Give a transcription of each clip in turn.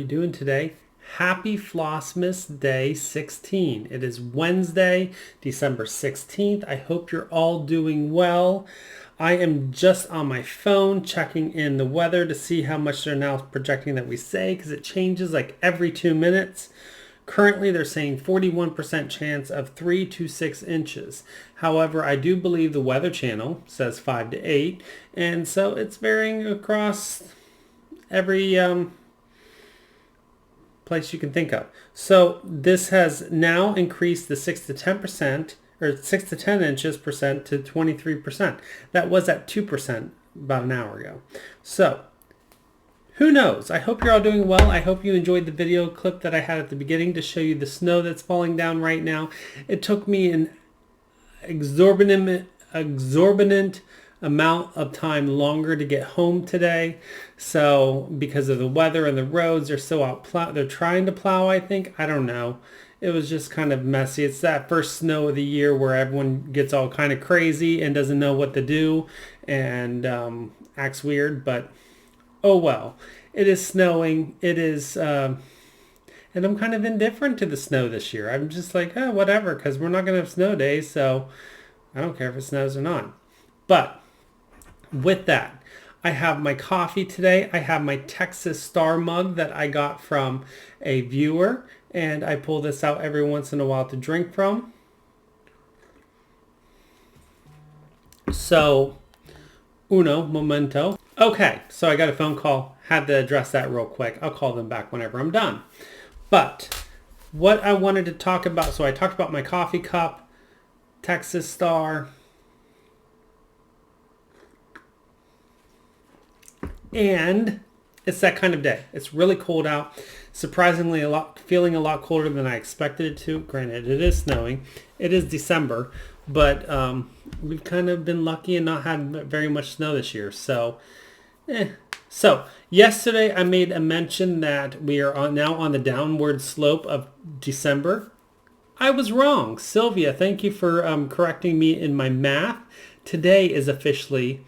doing today? Happy Flossmas Day 16. It is Wednesday, December 16th. I hope you're all doing well. I am just on my phone checking in the weather to see how much they're now projecting that we say, because it changes like every 2 minutes. Currently, they're saying 41% chance of 3 to 6 inches. However, I do believe the Weather Channel says 5 to 8, and so it's varying across every place you can think of. So this has now increased the 6 to 10% or 6 to 10 inches percent to 23%. That was at 2% about an hour ago. So who knows? I hope you're all doing well. I hope you enjoyed the video clip that I had at the beginning to show you the snow that's falling down right now. It took me an exorbitant amount of time longer to get home today. So because of the weather and the roads, they're still out they're trying to plow, I think. I don't know. It was just kind of messy. It's that first snow of the year where everyone gets all kind of crazy and doesn't know what to do and acts weird, but oh well. It is snowing. It is and I'm kind of indifferent to the snow this year. I'm just like, oh, whatever, because we're not going to have snow days, so I don't care if it snows or not. But with that, I have my coffee today. I have my Texas Star mug that I got from a viewer, and I pull this out every once in a while to drink from. So, uno momento. Okay, so I got a phone call. Had to address that real quick. I'll call them back whenever I'm done. But what I wanted to talk about, so I talked about my coffee cup, Texas Star, and it's that kind of day. It's really cold out. Surprisingly, feeling a lot colder than I expected it to. Granted, it is snowing. It is December, but we've kind of been lucky and not had very much snow this year. So, So yesterday I made a mention that we are now on the downward slope of December. I was wrong. Sylvia, thank you for correcting me in my math. Today is officially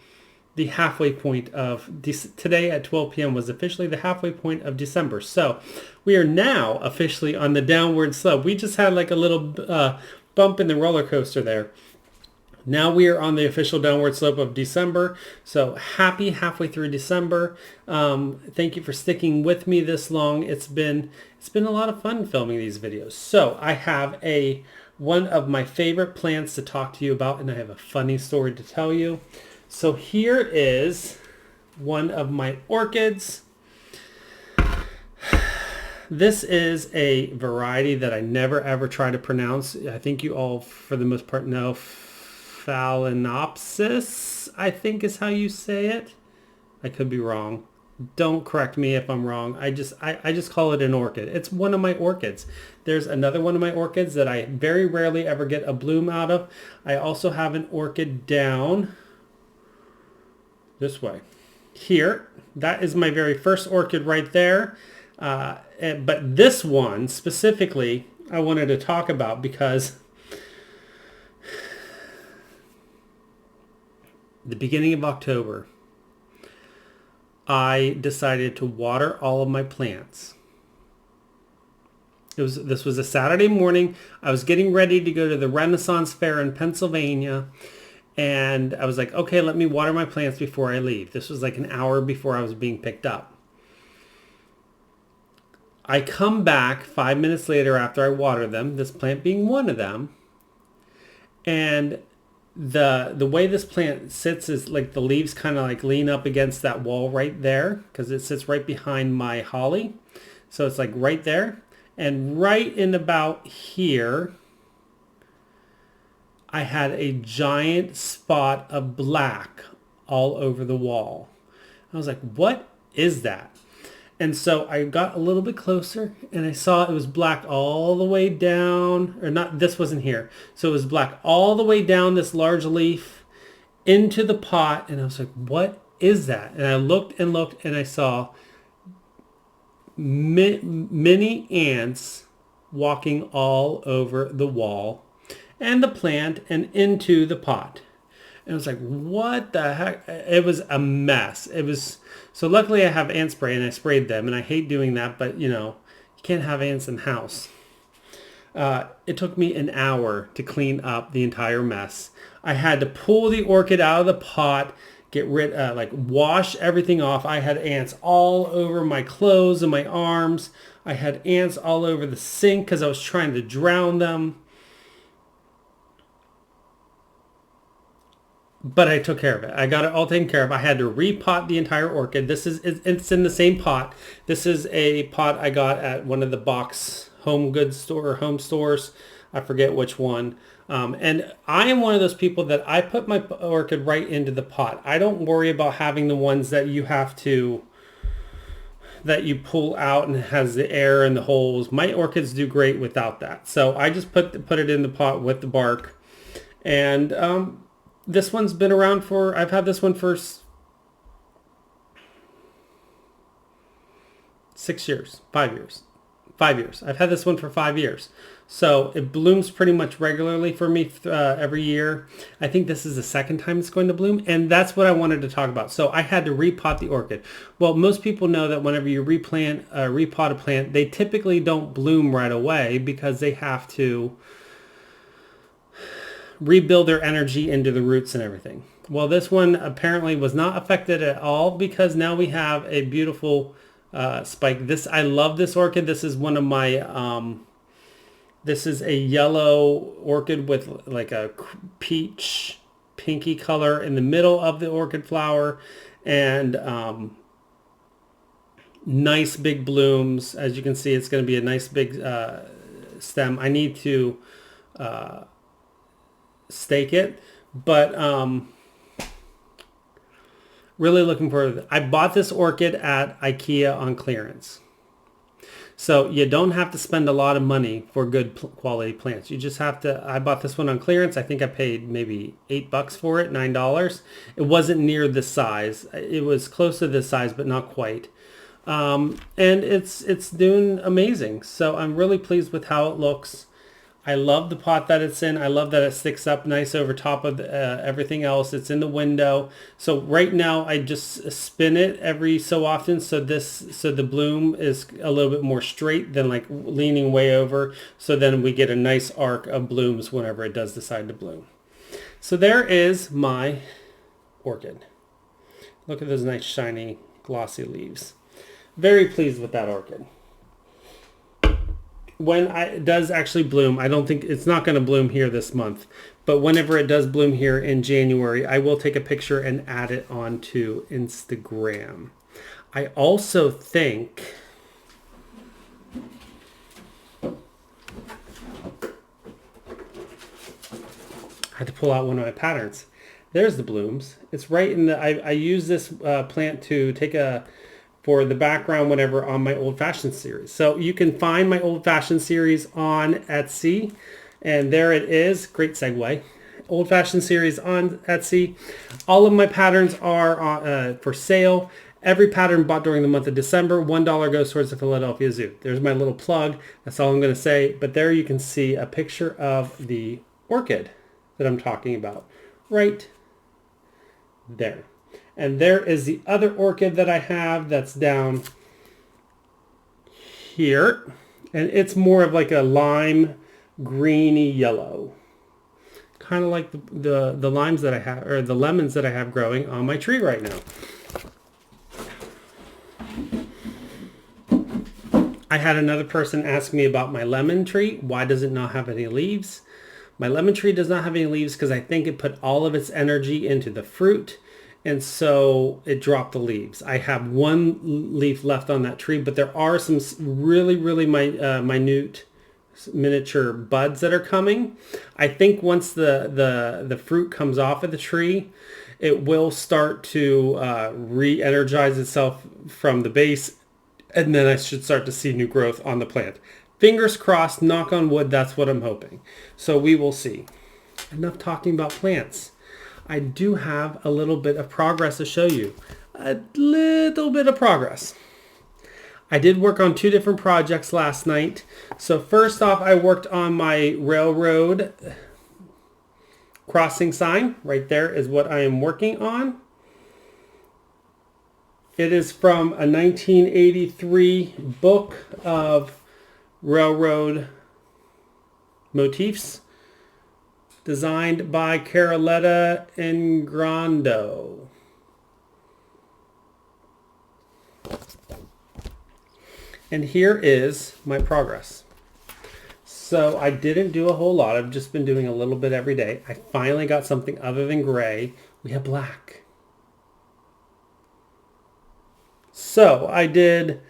the halfway point of today at 12 p.m. was officially the halfway point of December. So we are now officially on the downward slope. We just had like a little bump in the roller coaster there. Now we are on the official downward slope of December. So happy halfway through December. Thank you for sticking with me this long. It's been a lot of fun filming these videos. So I have one of my favorite plants to talk to you about, and I have a funny story to tell you. So here is one of my orchids. This is a variety that I never ever try to pronounce. I think you all, for the most part, know. Phalaenopsis, I think is how you say it. I could be wrong. Don't correct me if I'm wrong. I just call it an orchid. It's one of my orchids. There's another one of my orchids that I very rarely ever get a bloom out of. I also have an orchid down this way. Here, that is my very first orchid right there. But this one specifically, I wanted to talk about because the beginning of October, I decided to water all of my plants. This was a Saturday morning. I was getting ready to go to the Renaissance Fair in Pennsylvania. And I was like, okay, let me water my plants before I leave. This was like an hour before I was being picked up. I come back 5 minutes later after I water them, this plant being one of them. And the way this plant sits is like the leaves kind of like lean up against that wall right there, because it sits right behind my holly. So it's like right there. And right in about here, I had a giant spot of black all over the wall. I was like, what is that? And so I got a little bit closer and I saw it was black all the way down, or not, this wasn't here. So it was black all the way down this large leaf into the pot. And I was like, what is that? And I looked and looked and I saw many ants walking all over the wall and the plant and into the pot. And it was like, what the heck? It was a mess. It was, so luckily I have ant spray and I sprayed them, and I hate doing that, but you know, you can't have ants in the house. It took me an hour to clean up the entire mess. I had to pull the orchid out of the pot, get rid, like wash everything off. I had ants all over my clothes and my arms. I had ants all over the sink because I was trying to drown them. But I took care of it. I got it all taken care of. I had to repot the entire orchid. It's in the same pot. This is a pot I got at one of the box home goods store or home stores. I forget which one. And I am one of those people that I put my orchid right into the pot. I don't worry about having the ones that you have to, that you pull out and it has the air and the holes. My orchids do great without that. So I just put it in the pot with the bark. And this one's been around for, I've had this one for 6 years, 5 years. 5 years. I've had this one for 5 years. So it blooms pretty much regularly for me every year. I think this is the second time it's going to bloom, and that's what I wanted to talk about. So I had to repot the orchid. Well, most people know that whenever you repot a plant, they typically don't bloom right away because they have to rebuild their energy into the roots and everything. Well, this one apparently was not affected at all because now we have a beautiful spike. I love this orchid. This is one of my, this is a yellow orchid with like a peach pinky color in the middle of the orchid flower, and nice big blooms. As you can see, it's going to be a nice big stem. I need to stake it, but really looking forward to it. I bought this orchid at IKEA on clearance. So you don't have to spend a lot of money for good quality plants. You just have to, I bought this one on clearance. I think I paid maybe $8 for it, $9. It wasn't near this size. It was close to this size, but not quite. And it's doing amazing. So I'm really pleased with how it looks. I love the pot that it's in. I love that it sticks up nice over top of everything else. It's in the window. So right now I just spin it every so often so the bloom is a little bit more straight than like leaning way over. So then we get a nice arc of blooms whenever it does decide to bloom. So there is my orchid. Look at those nice shiny glossy leaves. Very pleased with that orchid. When it does actually bloom, I don't think it's not going to bloom here this month, but whenever it does bloom here in January, I will take a picture and add it onto Instagram. I also think I had to pull out one of my patterns. There's the blooms. It's right in the, I use this plant to take for the background whenever on my old fashioned series. So you can find my old fashioned series on Etsy, and there it is. Great segue. Old fashioned series on Etsy. All of my patterns are for sale. Every pattern bought during the month of December, $1 goes towards the Philadelphia Zoo. There's my little plug. That's all I'm going to say. But there you can see a picture of the orchid that I'm talking about right there. And there is the other orchid that I have that's down here. And it's more of like a lime greeny yellow. Kind of like the limes that I have, or the lemons that I have growing on my tree right now. I had another person ask me about my lemon tree. Why does it not have any leaves? My lemon tree does not have any leaves because I think it put all of its energy into the fruit. And so it dropped the leaves. I have one leaf left on that tree, but there are some really, really minute miniature buds that are coming. I think once the fruit comes off of the tree, it will start to re-energize itself from the base, and then I should start to see new growth on the plant. Fingers crossed, knock on wood, that's what I'm hoping. So we will see. Enough talking about plants. I do have a little bit of progress to show you. A little bit of progress. I did work on 2 different projects last night. So first off, I worked on my railroad crossing sign right there is what I am working on. It is from a 1983 book of railroad motifs designed by Caroletta Ingrando. And here is my progress. So I didn't do a whole lot. I've just been doing a little bit every day. I finally got something other than gray. We have black. So I did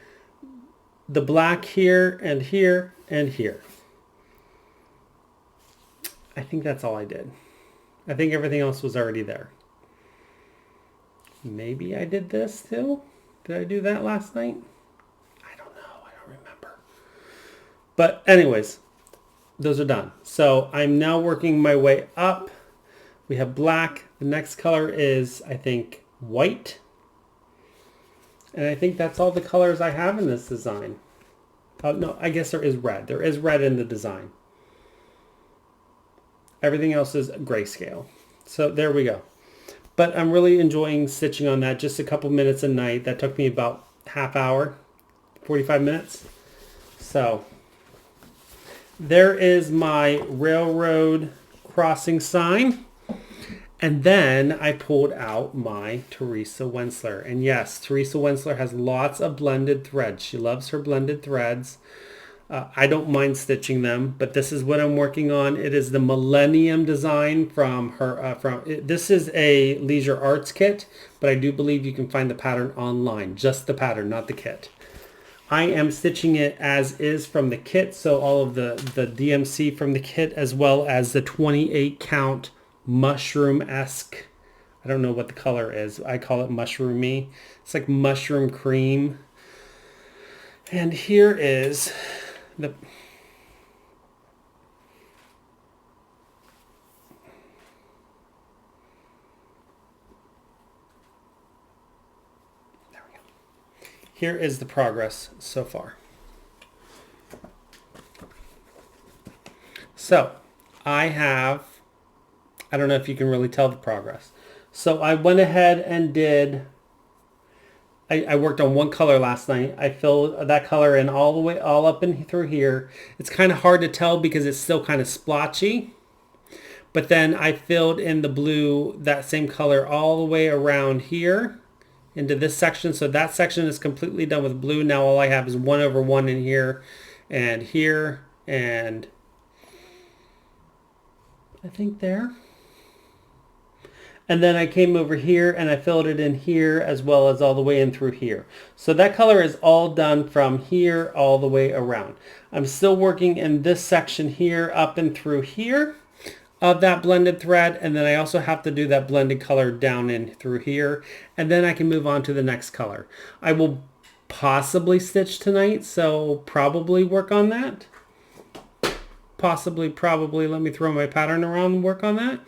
the black here and here and here. I think that's all I did. I think everything else was already there. Maybe I did this too. Did I do that last night? I don't know. I don't remember. But anyways, those are done. So I'm now working my way up. We have black. The next color is, I think, white. And I think that's all the colors I have in this design. Oh, no, I guess there is red. There is red in the design. Everything else is grayscale. So there we go. But I'm really enjoying stitching on that. Just a couple minutes a night. That took me about half hour, 45 minutes. So there is my railroad crossing sign. And then I pulled out my Teresa Wentzler. And yes, Teresa Wentzler has lots of blended threads. She loves her blended threads. I don't mind stitching them, but this is what I'm working on. It is the Millennium design from her. This is a Leisure Arts kit, but I do believe you can find the pattern online. Just the pattern, not the kit. I am stitching it as is from the kit, so all of the DMC from the kit, as well as the 28 count mushroom-esque. I don't know what the color is. I call it mushroomy. It's like mushroom cream. And here is the here is the progress so far. So I don't know if you can really tell the progress. So I went ahead and did, I worked on one color last night. I filled that color in all up and through here. It's kind of hard to tell because it's still kind of splotchy. But then I filled in the blue, that same color, all the way around here into this section. So that section is completely done with blue. Now all I have is 1/1 in here, and I think there. And then I came over here and I filled it in here as well as all the way in through here. So that color is all done from here all the way around. I'm still working in this section here up and through here of that blended thread. And then I also have to do that blended color down in through here. And then I can move on to the next color. I will possibly stitch tonight, so probably work on that. Probably, let me throw my pattern around and work on that.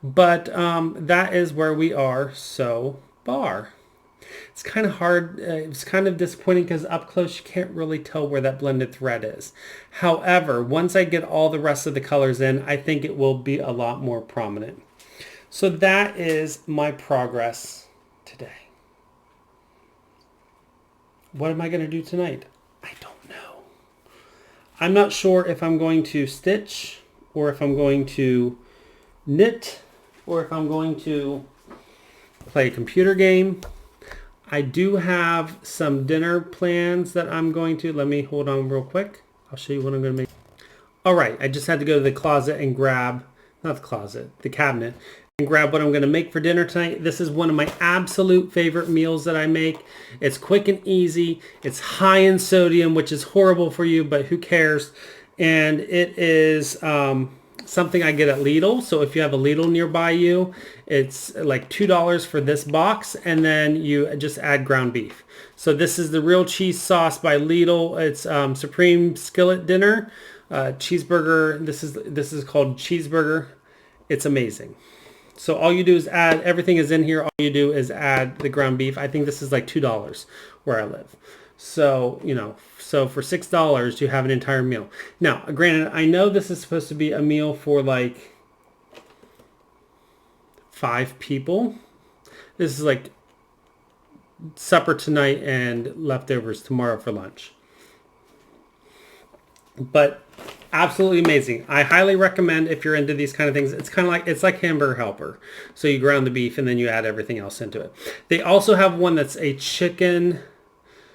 But that is where we are so far. It's kind of hard. It's kind of disappointing because up close you can't really tell where that blended thread is. However, once I get all the rest of the colors in, I think it will be a lot more prominent. So that is my progress today. What am I going to do tonight? I don't know. I'm not sure if I'm going to stitch or if I'm going to knit or if I'm going to play a computer game. I do have some dinner plans that I'm going to, let me hold on real quick. I'll show you what I'm going to make. All right, I just had to go to the closet and grab, not the closet, the cabinet, and grab what I'm going to make for dinner tonight. This is one of my absolute favorite meals that I make. It's quick and easy. It's high in sodium, which is horrible for you, but who cares? And it is something I get at Lidl. So if you have a Lidl nearby you, it's like $2 for this box, and then you just add ground beef. So this is the real cheese sauce by Lidl. It's Supreme Skillet Dinner cheeseburger. This is called cheeseburger. It's amazing. So all you do is add, everything is in here. All you do is add the ground beef. I think this is like $2 where I live. So, you know, so for $6, you have an entire meal. Now, granted, I know this is supposed to be a meal for like 5 people. This is like supper tonight and leftovers tomorrow for lunch. But absolutely amazing. I highly recommend if you're into these kind of things. It's like Hamburger Helper. So you ground the beef and then you add everything else into it. They also have one that's a chicken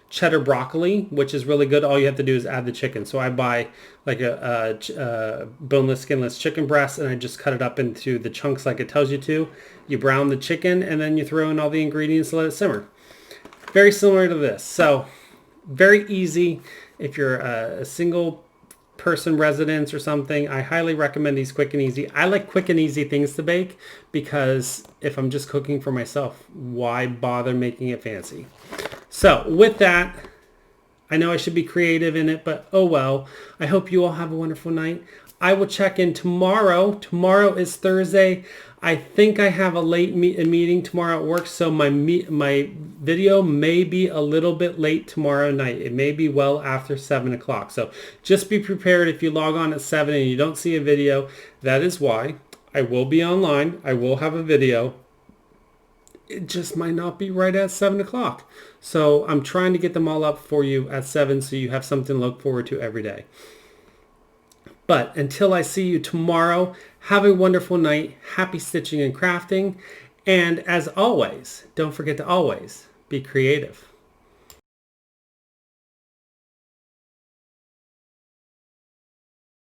cheddar broccoli, which is really good. All you have to do is add the chicken. So I buy like a boneless, skinless chicken breast, and I just cut it up into the chunks like it tells you to. You brown the chicken, and then you throw in all the ingredients to let it simmer. Very similar to this. So very easy. If you're a single person residence or something, I highly recommend these quick and easy. I like quick and easy things to bake because if I'm just cooking for myself, why bother making it fancy? So with that, I know I should be creative in it, but oh well. I hope you all have a wonderful night. I will check in tomorrow. Tomorrow is Thursday. I think I have a late meeting tomorrow at work, so my video may be a little bit late tomorrow night. It may be well after 7 o'clock. So just be prepared if you log on at 7 and you don't see a video. That is why. I will be online. I will have a video. It just might not be right at 7 o'clock. So I'm trying to get them all up for you at 7 so you have something to look forward to every day. But until I see you tomorrow, have a wonderful night. Happy stitching and crafting. And as always, don't forget to always be creative.